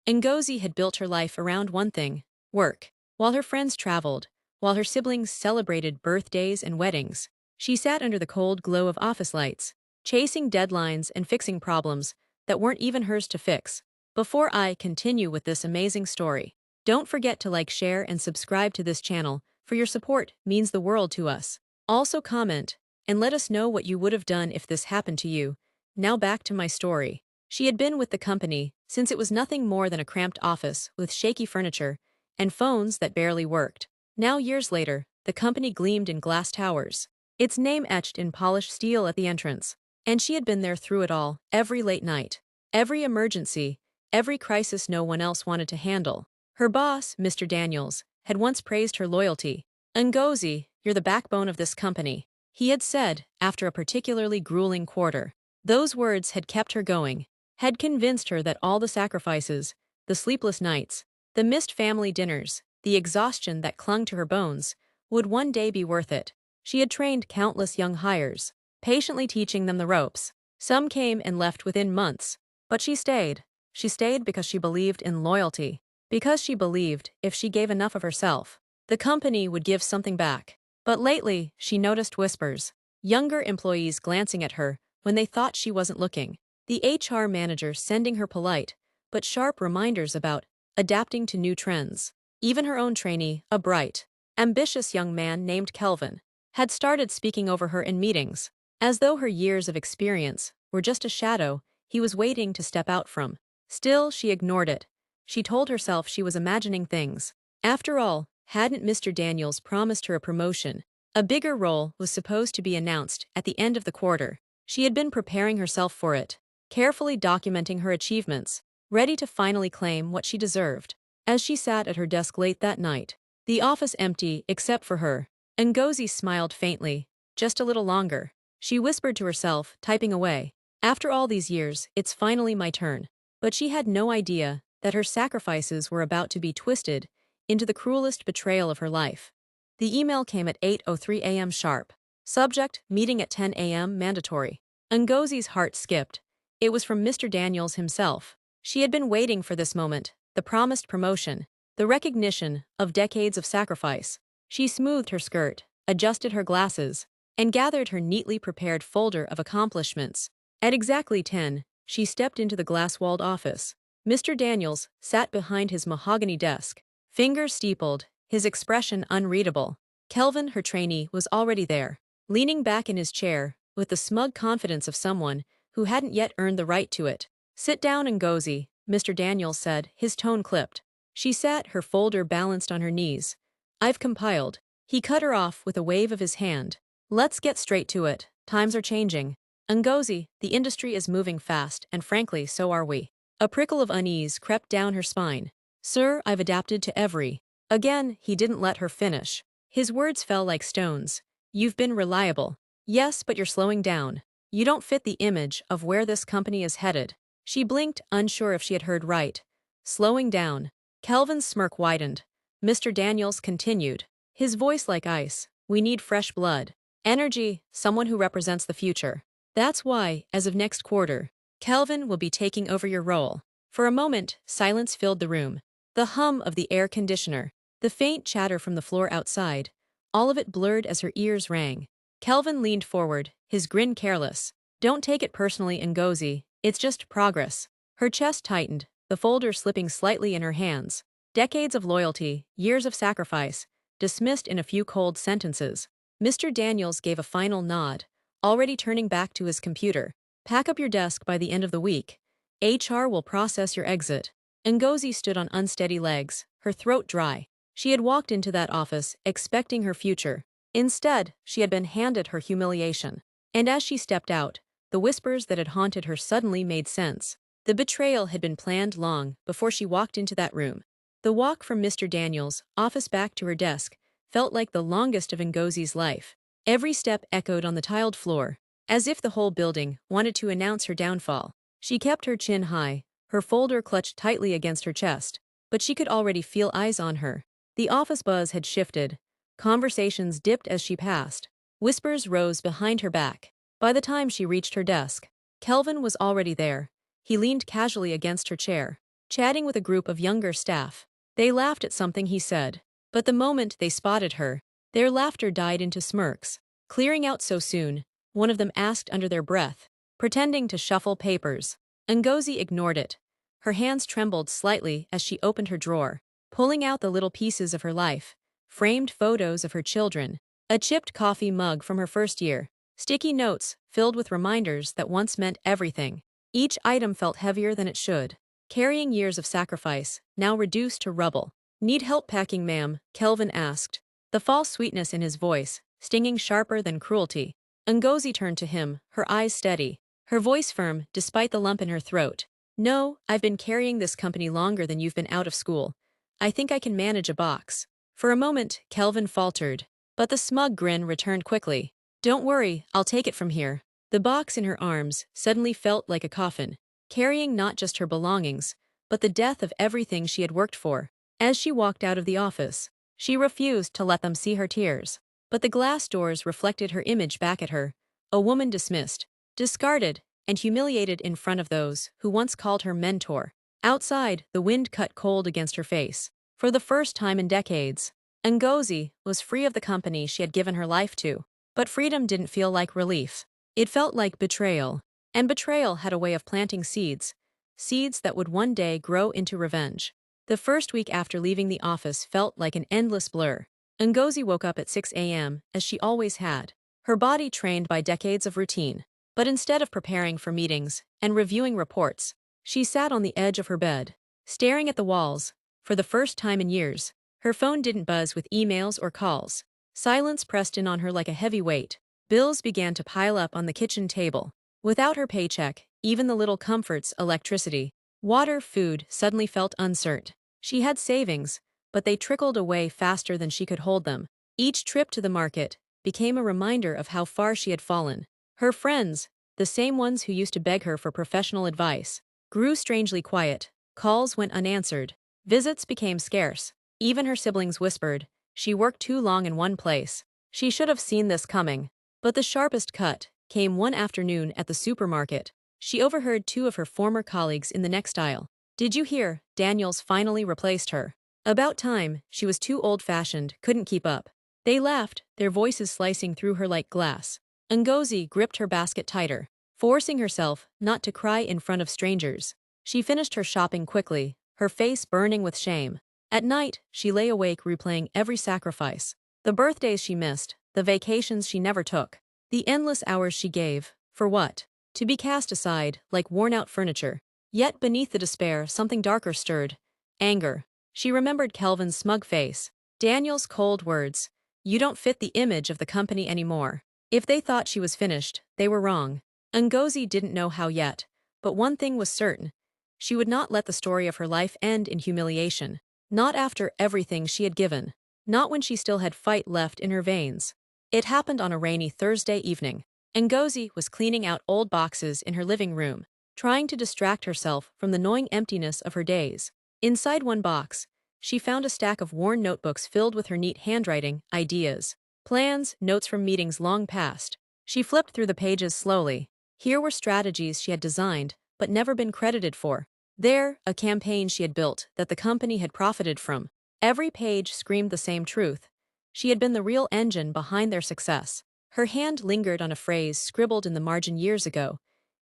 Ngozi had built her life around one thing: work. While her friends traveled, while her siblings celebrated birthdays and weddings, she sat under the cold glow of office lights, chasing deadlines and fixing problems that weren't even hers to fix. Before I continue with this amazing story, don't forget to like, share, and subscribe to this channel, for your support means the world to us. Also comment and let us know what you would have done if this happened to you. Now back to my story. She had been with the company since it was nothing more than a cramped office with shaky furniture and phones that barely worked. Now, years later, the company gleamed in glass towers, its name etched in polished steel at the entrance. And she had been there through it all, every late night, every emergency, every crisis no one else wanted to handle. Her boss, Mr. Daniels, had once praised her loyalty. "Ngozi, you're the backbone of this company," he had said after a particularly grueling quarter. Those words had kept her going, had convinced her that all the sacrifices, the sleepless nights, the missed family dinners, the exhaustion that clung to her bones, would one day be worth it. She had trained countless young hires, patiently teaching them the ropes. Some came and left within months, but she stayed. She stayed because she believed in loyalty, because she believed if she gave enough of herself, the company would give something back. But lately, she noticed whispers, younger employees glancing at her when they thought she wasn't looking, the HR manager sending her polite but sharp reminders about adapting to new trends. Even her own trainee, a bright, ambitious young man named Kelvin, had started speaking over her in meetings, as though her years of experience were just a shadow he was waiting to step out from. Still, she ignored it. She told herself she was imagining things. After all, hadn't Mr. Daniels promised her a promotion? A bigger role was supposed to be announced at the end of the quarter. She had been preparing herself for it, carefully documenting her achievements, ready to finally claim what she deserved. As she sat at her desk late that night, the office empty except for her, Ngozi smiled faintly. Just a little longer, she whispered to herself, typing away. After all these years, it's finally my turn. But she had no idea that her sacrifices were about to be twisted into the cruelest betrayal of her life. The email came at 8:03 a.m. sharp. Subject: meeting at 10 a.m. mandatory. Ngozi's heart skipped. It was from Mr. Daniels himself. She had been waiting for this moment, the promised promotion, the recognition of decades of sacrifice. She smoothed her skirt, adjusted her glasses, and gathered her neatly prepared folder of accomplishments. At exactly 10, she stepped into the glass-walled office. Mr. Daniels sat behind his mahogany desk, fingers steepled, his expression unreadable. Kelvin, her trainee, was already there, leaning back in his chair with the smug confidence of someone who hadn't yet earned the right to it. "Sit down, Ngozi," Mr. Daniels said, his tone clipped. She sat, her folder balanced on her knees. "I've compiled." He cut her off with a wave of his hand. "Let's get straight to it. Times are changing. Ngozi, the industry is moving fast, and frankly, so are we." A prickle of unease crept down her spine. "Sir, I've adapted to every." Again, he didn't let her finish. His words fell like stones. "You've been reliable. Yes, but you're slowing down. You don't fit the image of where this company is headed." She blinked, unsure if she had heard right. "Slowing down." Kelvin's smirk widened. Mr. Daniels continued, his voice like ice. "We need fresh blood. Energy, someone who represents the future. That's why, as of next quarter, Kelvin will be taking over your role." For a moment, silence filled the room. The hum of the air conditioner, the faint chatter from the floor outside, all of it blurred as her ears rang. Kelvin leaned forward, his grin careless. "Don't take it personally, Ngozi. It's just progress." Her chest tightened, the folder slipping slightly in her hands. Decades of loyalty, years of sacrifice, dismissed in a few cold sentences. Mr. Daniels gave a final nod, already turning back to his computer. "Pack up your desk by the end of the week. HR will process your exit." Ngozi stood on unsteady legs, her throat dry. She had walked into that office expecting her future. Instead, she had been handed her humiliation. And as she stepped out, the whispers that had haunted her suddenly made sense. The betrayal had been planned long before she walked into that room. The walk from Mr. Daniels' office back to her desk felt like the longest of Ngozi's life. Every step echoed on the tiled floor, as if the whole building wanted to announce her downfall. She kept her chin high, her folder clutched tightly against her chest, but she could already feel eyes on her. The office buzz had shifted. Conversations dipped as she passed. Whispers rose behind her back. By the time she reached her desk, Kelvin was already there. He leaned casually against her chair. chatting with a group of younger staff. They laughed at something he said. But the moment they spotted her, their laughter died into smirks. Clearing out so soon, one of them asked under their breath, pretending to shuffle papers. Ngozi ignored it. Her hands trembled slightly as she opened her drawer, pulling out the little pieces of her life, framed photos of her children, a chipped coffee mug from her first year, sticky notes filled with reminders that once meant everything. Each item felt heavier than it should, carrying years of sacrifice, now reduced to rubble. "Need help packing, ma'am?" Kelvin asked, the false sweetness in his voice stinging sharper than cruelty. Ngozi turned to him, her eyes steady, her voice firm despite the lump in her throat. "No, I've been carrying this company longer than you've been out of school. I think I can manage a box." For a moment, Kelvin faltered, but the smug grin returned quickly. "Don't worry, I'll take it from here." The box in her arms suddenly felt like a coffin, carrying not just her belongings, but the death of everything she had worked for. As she walked out of the office, she refused to let them see her tears. But the glass doors reflected her image back at her, a woman dismissed, discarded, and humiliated in front of those who once called her mentor. Outside, the wind cut cold against her face. For the first time in decades, Ngozi was free of the company she had given her life to. But freedom didn't feel like relief. It felt like betrayal. And betrayal had a way of planting seeds, seeds that would one day grow into revenge. The first week after leaving the office felt like an endless blur. Ngozi woke up at 6 a.m., as she always had, her body trained by decades of routine. But instead of preparing for meetings and reviewing reports, she sat on the edge of her bed, staring at the walls. For the first time in years, her phone didn't buzz with emails or calls. Silence pressed in on her like a heavy weight. Bills began to pile up on the kitchen table. Without her paycheck, even the little comforts, electricity, water, food, suddenly felt uncertain. She had savings, but they trickled away faster than she could hold them. Each trip to the market became a reminder of how far she had fallen. Her friends, the same ones who used to beg her for professional advice, grew strangely quiet. Calls went unanswered. Visits became scarce. Even her siblings whispered, "She worked too long in one place." She should have seen this coming. But the sharpest cut came one afternoon at the supermarket. She overheard two of her former colleagues in the next aisle. "Did you hear? Daniels finally replaced her." About time, she was too old-fashioned, couldn't keep up. They laughed, their voices slicing through her like glass. Ngozi gripped her basket tighter, forcing herself not to cry in front of strangers. She finished her shopping quickly, her face burning with shame. At night, she lay awake replaying every sacrifice. The birthdays she missed, the vacations she never took, the endless hours she gave. For what? To be cast aside, like worn-out furniture. Yet beneath the despair, something darker stirred. Anger. She remembered Kelvin's smug face, Daniel's cold words. "You don't fit the image of the company anymore." If they thought she was finished, they were wrong. Ngozi didn't know how yet, but one thing was certain. She would not let the story of her life end in humiliation. Not after everything she had given. Not when she still had fight left in her veins. It happened on a rainy Thursday evening. Ngozi was cleaning out old boxes in her living room, trying to distract herself from the gnawing emptiness of her days. Inside one box, she found a stack of worn notebooks filled with her neat handwriting, ideas, plans, notes from meetings long past. She flipped through the pages slowly. Here were strategies she had designed, but never been credited for. There, a campaign she had built that the company had profited from. Every page screamed the same truth. She had been the real engine behind their success. Her hand lingered on a phrase scribbled in the margin years ago.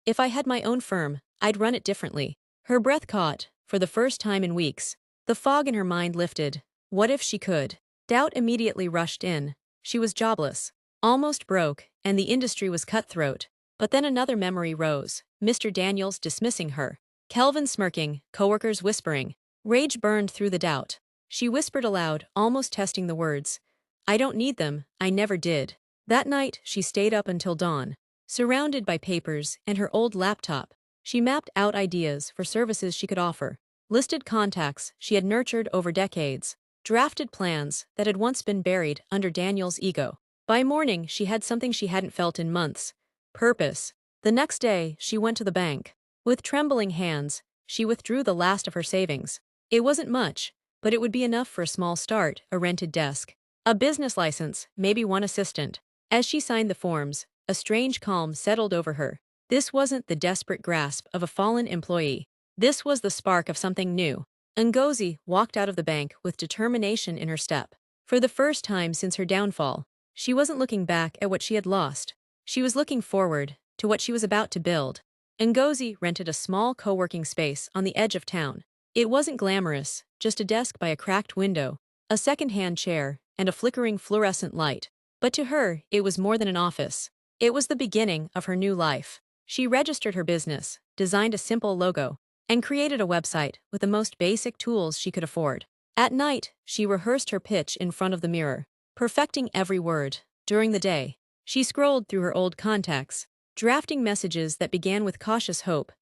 "If I had my own firm, I'd run it differently." Her breath caught, for the first time in weeks. The fog in her mind lifted. What if she could? Doubt immediately rushed in. She was jobless, almost broke, and the industry was cutthroat. But then another memory rose, Mr. Daniels dismissing her. Kelvin smirking, coworkers whispering. Rage burned through the doubt. She whispered aloud, almost testing the words. "I don't need them, I never did." That night, she stayed up until dawn. Surrounded by papers and her old laptop, she mapped out ideas for services she could offer. Listed contacts she had nurtured over decades. Drafted plans that had once been buried under Daniel's ego. By morning, she had something she hadn't felt in months. Purpose. The next day, she went to the bank. With trembling hands, she withdrew the last of her savings. It wasn't much, but it would be enough for a small start, a rented desk, a business license, maybe one assistant. As she signed the forms, a strange calm settled over her. This wasn't the desperate grasp of a fallen employee. This was the spark of something new. Ngozi walked out of the bank with determination in her step. For the first time since her downfall, she wasn't looking back at what she had lost. She was looking forward to what she was about to build. Ngozi rented a small co-working space on the edge of town. It wasn't glamorous, just a desk by a cracked window, a second-hand chair, and a flickering fluorescent light. But to her, it was more than an office. It was the beginning of her new life. She registered her business, designed a simple logo, and created a website with the most basic tools she could afford. At night, she rehearsed her pitch in front of the mirror, perfecting every word. During the day, she scrolled through her old contacts, drafting messages that began with cautious hope.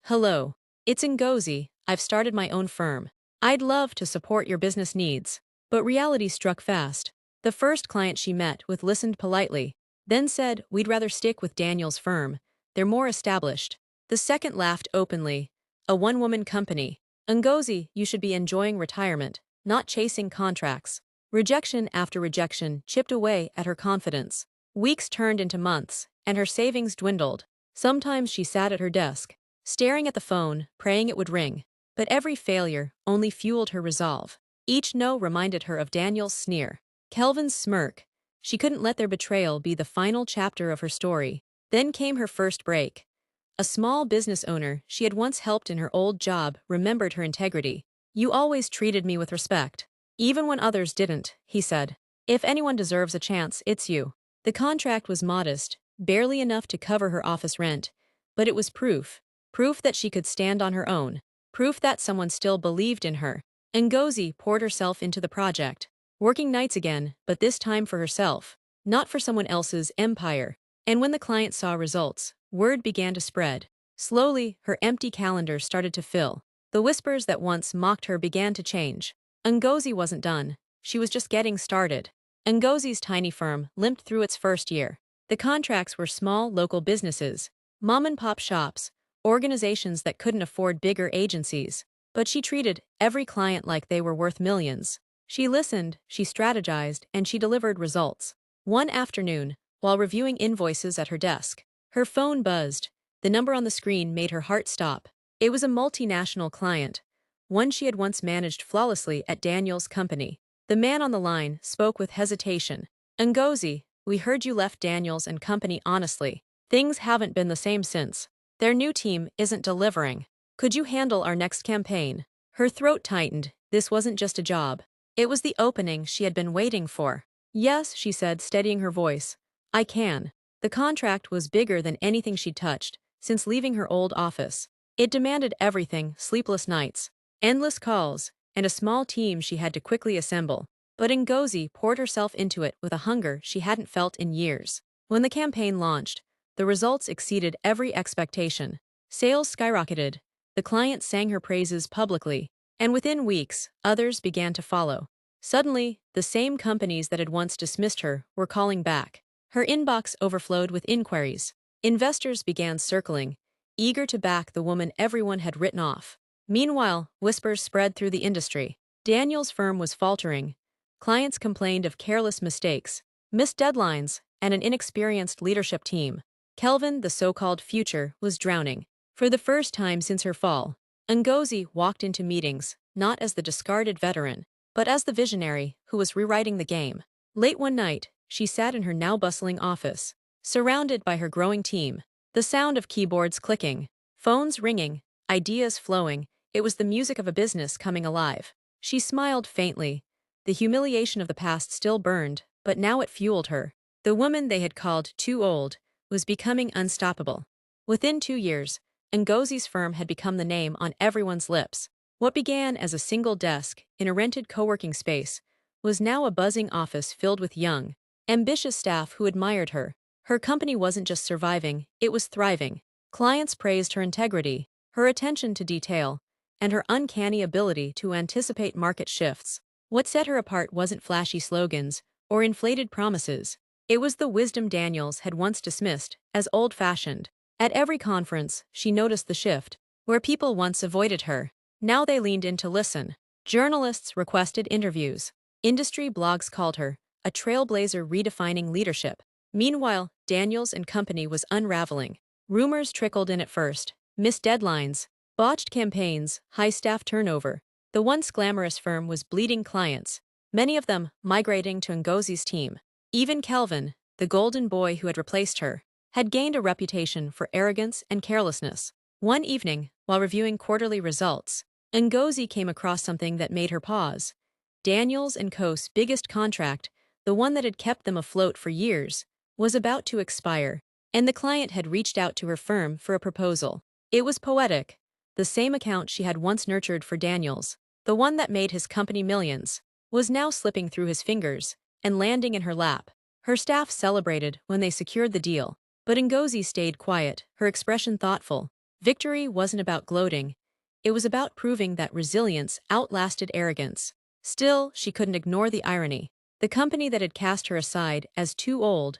"Hello, it's Ngozi. I've started my own firm. I'd love to support your business needs." But reality struck fast. The first client she met with listened politely, then said, "We'd rather stick with Daniel's firm. They're more established." The second laughed openly. "A one-woman company. Ngozi, you should be enjoying retirement, not chasing contracts." Rejection after rejection chipped away at her confidence. Weeks turned into months, and her savings dwindled. Sometimes she sat at her desk, staring at the phone, praying it would ring. But every failure only fueled her resolve. Each no reminded her of Daniel's sneer, Kelvin's smirk. She couldn't let their betrayal be the final chapter of her story. Then came her first break. A small business owner she had once helped in her old job remembered her integrity. "You always treated me with respect, even when others didn't," he said. "If anyone deserves a chance, it's you." The contract was modest, barely enough to cover her office rent, but it was proof. Proof that she could stand on her own. Proof that someone still believed in her. Ngozi poured herself into the project, working nights again, but this time for herself, not for someone else's empire. And when the client saw results, word began to spread. Slowly, her empty calendar started to fill. The whispers that once mocked her began to change. Ngozi wasn't done. She was just getting started. Ngozi's tiny firm limped through its first year. The contracts were small local businesses, mom-and-pop shops, organizations that couldn't afford bigger agencies. But she treated every client like they were worth millions. She listened, she strategized, and she delivered results. One afternoon, while reviewing invoices at her desk, her phone buzzed. The number on the screen made her heart stop. It was a multinational client, one she had once managed flawlessly at Daniel's company. The man on the line spoke with hesitation. "Ngozi, we heard you left Daniel's and company honestly. Things haven't been the same since. Their new team isn't delivering. Could you handle our next campaign?" Her throat tightened. This wasn't just a job. It was the opening she had been waiting for. "Yes," she said, steadying her voice. "I can." The contract was bigger than anything she'd touched since leaving her old office. It demanded everything: sleepless nights, endless calls, and a small team she had to quickly assemble. But Ngozi poured herself into it with a hunger she hadn't felt in years. When the campaign launched, the results exceeded every expectation. Sales skyrocketed. The client sang her praises publicly, and within weeks, others began to follow. Suddenly, the same companies that had once dismissed her were calling back. Her inbox overflowed with inquiries. Investors began circling, eager to back the woman everyone had written off. Meanwhile, whispers spread through the industry. Daniel's firm was faltering. Clients complained of careless mistakes, missed deadlines, and an inexperienced leadership team. Kelvin, the so-called future, was drowning. For the first time since her fall, Ngozi walked into meetings, not as the discarded veteran, but as the visionary who was rewriting the game. Late one night, she sat in her now bustling office, surrounded by her growing team. The sound of keyboards clicking, phones ringing, ideas flowing, it was the music of a business coming alive. She smiled faintly. The humiliation of the past still burned, but now it fueled her. The woman they had called too old was becoming unstoppable. Within 2 years, Ngozi's firm had become the name on everyone's lips. What began as a single desk in a rented co-working space was now a buzzing office filled with young, ambitious staff who admired her. Her company wasn't just surviving, it was thriving. Clients praised her integrity, her attention to detail, and her uncanny ability to anticipate market shifts. What set her apart wasn't flashy slogans or inflated promises. It was the wisdom Daniels had once dismissed as old-fashioned. At every conference, she noticed the shift. Where people once avoided her, now they leaned in to listen. Journalists requested interviews. Industry blogs called her a trailblazer redefining leadership. Meanwhile, Daniels and Company was unraveling. Rumors trickled in at first, missed deadlines, Botched campaigns, high staff turnover. The once glamorous firm was bleeding clients, many of them migrating to Ngozi's team. Even Kelvin, the golden boy who had replaced her, had gained a reputation for arrogance and carelessness. One evening, while reviewing quarterly results, Ngozi came across something that made her pause. Daniels & Co.'s biggest contract, the one that had kept them afloat for years, was about to expire, and the client had reached out to her firm for a proposal. It was poetic. The same account she had once nurtured for Daniels, the one that made his company millions, was now slipping through his fingers and landing in her lap. Her staff celebrated when they secured the deal, but Ngozi stayed quiet, her expression thoughtful. Victory wasn't about gloating. It was about proving that resilience outlasted arrogance. Still, she couldn't ignore the irony. The company that had cast her aside as too old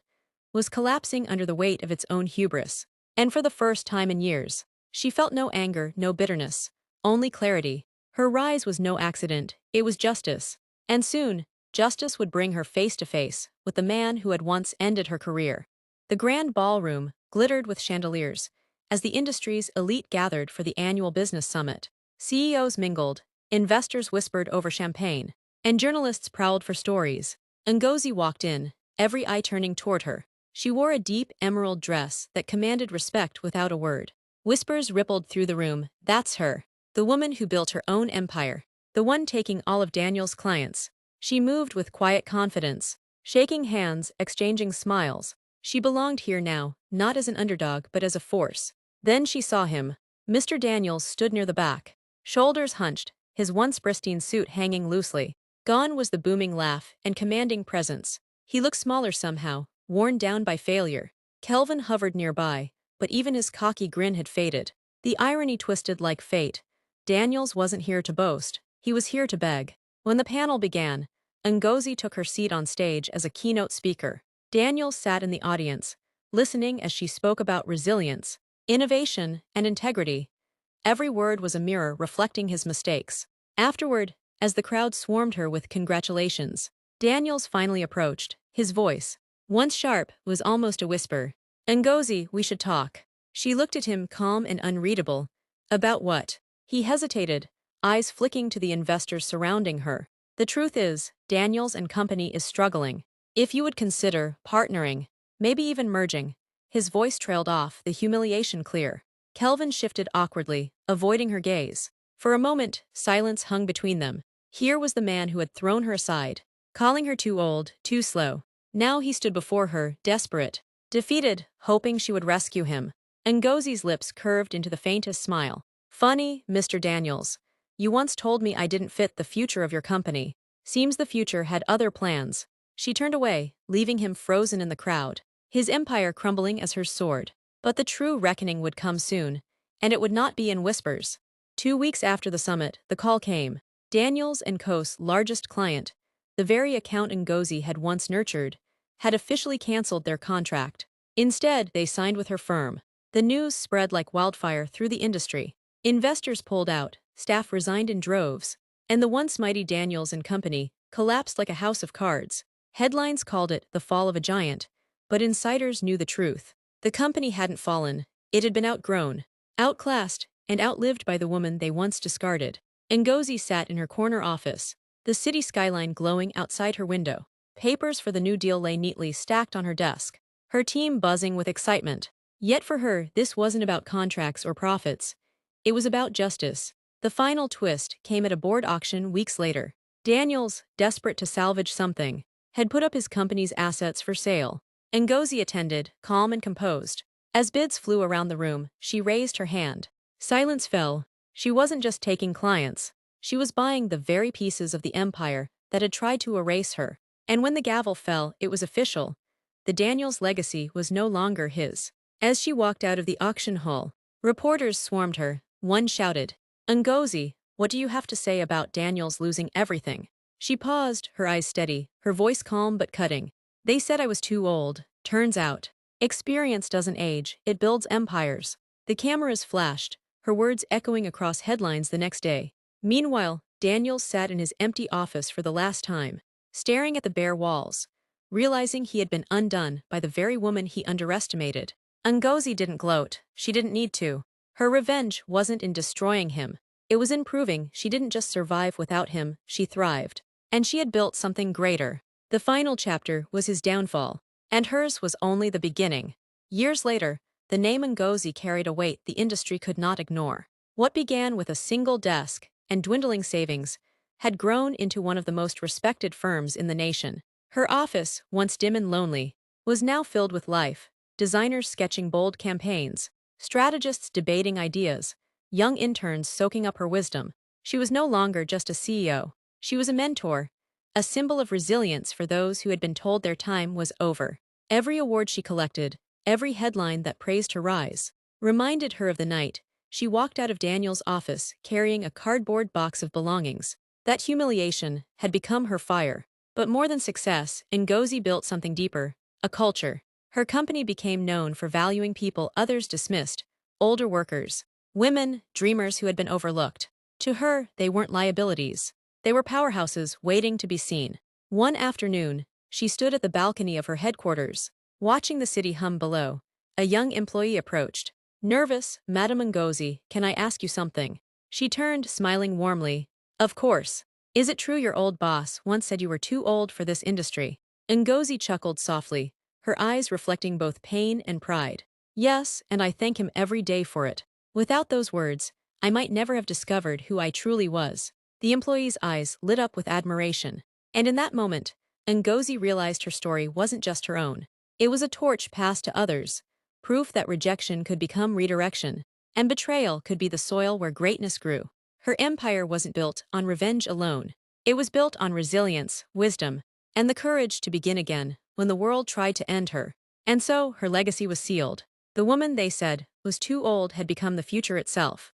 was collapsing under the weight of its own hubris. And for the first time in years, she felt no anger, no bitterness, only clarity. Her rise was no accident, it was justice. And soon, justice would bring her face to face with the man who had once ended her career. The grand ballroom glittered with chandeliers as the industry's elite gathered for the annual business summit. CEOs mingled, investors whispered over champagne, and journalists prowled for stories. Ngozi walked in, every eye turning toward her. She wore a deep emerald dress that commanded respect without a word. Whispers rippled through the room. That's her. The woman who built her own empire. The one taking all of Daniel's clients. She moved with quiet confidence, shaking hands, exchanging smiles. She belonged here now, not as an underdog but as a force. Then she saw him. Mr. Daniels stood near the back, shoulders hunched, his once pristine suit hanging loosely. Gone was the booming laugh and commanding presence. He looked smaller somehow, worn down by failure. Kelvin hovered nearby, but even his cocky grin had faded. The irony twisted like fate. Daniels wasn't here to boast, he was here to beg. When the panel began, Ngozi took her seat on stage as a keynote speaker. Daniels sat in the audience, listening as she spoke about resilience, innovation, and integrity. Every word was a mirror reflecting his mistakes. Afterward, as the crowd swarmed her with congratulations, Daniels finally approached. His voice, once sharp, was almost a whisper. Ngozi, we should talk. She looked at him calm and unreadable. About what? He hesitated, eyes flicking to the investors surrounding her. The truth is, Daniels & Company is struggling. If you would consider partnering, maybe even merging. His voice trailed off, the humiliation clear. Kelvin shifted awkwardly, avoiding her gaze. For a moment, silence hung between them. Here was the man who had thrown her aside, calling her too old, too slow. Now he stood before her, desperate, defeated, hoping she would rescue him. Ngozi's lips curved into the faintest smile. Funny, Mr. Daniels. You once told me I didn't fit the future of your company. Seems the future had other plans. She turned away, leaving him frozen in the crowd, his empire crumbling as hers soared. But the true reckoning would come soon, and it would not be in whispers. 2 weeks after the summit, the call came. Daniels & Co.'s largest client, the very account Ngozi had once nurtured, had officially canceled their contract. Instead, they signed with her firm. The news spread like wildfire through the industry. Investors pulled out, staff resigned in droves, and the once mighty Daniels & Company collapsed like a house of cards. Headlines called it the fall of a giant, but insiders knew the truth. The company hadn't fallen, it had been outgrown, outclassed, and outlived by the woman they once discarded. Ngozi sat in her corner office, the city skyline glowing outside her window. Papers for the new deal lay neatly stacked on her desk, her team buzzing with excitement. Yet for her, this wasn't about contracts or profits. It was about justice. The final twist came at a board auction weeks later. Daniels, desperate to salvage something, had put up his company's assets for sale. Ngozi attended, calm and composed. As bids flew around the room, she raised her hand. Silence fell. She wasn't just taking clients. She was buying the very pieces of the empire that had tried to erase her. And when the gavel fell, it was official. The Daniels legacy was no longer his. As she walked out of the auction hall, reporters swarmed her. One shouted, Ngozi, what do you have to say about Daniels losing everything? She paused, her eyes steady, her voice calm but cutting. They said I was too old. Turns out, experience doesn't age, it builds empires. The cameras flashed, her words echoing across headlines the next day. Meanwhile, Daniels sat in his empty office for the last time, staring at the bare walls, realizing he had been undone by the very woman he underestimated. Ngozi didn't gloat. She didn't need to. Her revenge wasn't in destroying him. It was in proving she didn't just survive without him, she thrived. And she had built something greater. The final chapter was his downfall, and hers was only the beginning. Years later, the name Ngozi carried a weight the industry could not ignore. What began with a single desk and dwindling savings had grown into one of the most respected firms in the nation. Her office, once dim and lonely, was now filled with life, designers sketching bold campaigns, strategists debating ideas, young interns soaking up her wisdom. She was no longer just a CEO. She was a mentor, a symbol of resilience for those who had been told their time was over. Every award she collected, every headline that praised her rise, reminded her of the night she walked out of Daniel's office carrying a cardboard box of belongings. That humiliation had become her fire. But more than success, Ngozi built something deeper, a culture. Her company became known for valuing people others dismissed, older workers, women, dreamers who had been overlooked. To her, they weren't liabilities. They were powerhouses waiting to be seen. One afternoon, she stood at the balcony of her headquarters, watching the city hum below. A young employee approached. Nervous, Madame Ngozi, can I ask you something? She turned, smiling warmly. Of course. Is it true your old boss once said you were too old for this industry? Ngozi chuckled softly, her eyes reflecting both pain and pride. Yes, and I thank him every day for it. Without those words, I might never have discovered who I truly was. The employee's eyes lit up with admiration. And in that moment, Ngozi realized her story wasn't just her own. It was a torch passed to others, proof that rejection could become redirection, and betrayal could be the soil where greatness grew. Her empire wasn't built on revenge alone. It was built on resilience, wisdom, and the courage to begin again when the world tried to end her. And so, her legacy was sealed. The woman, they said, was too old had become the future itself.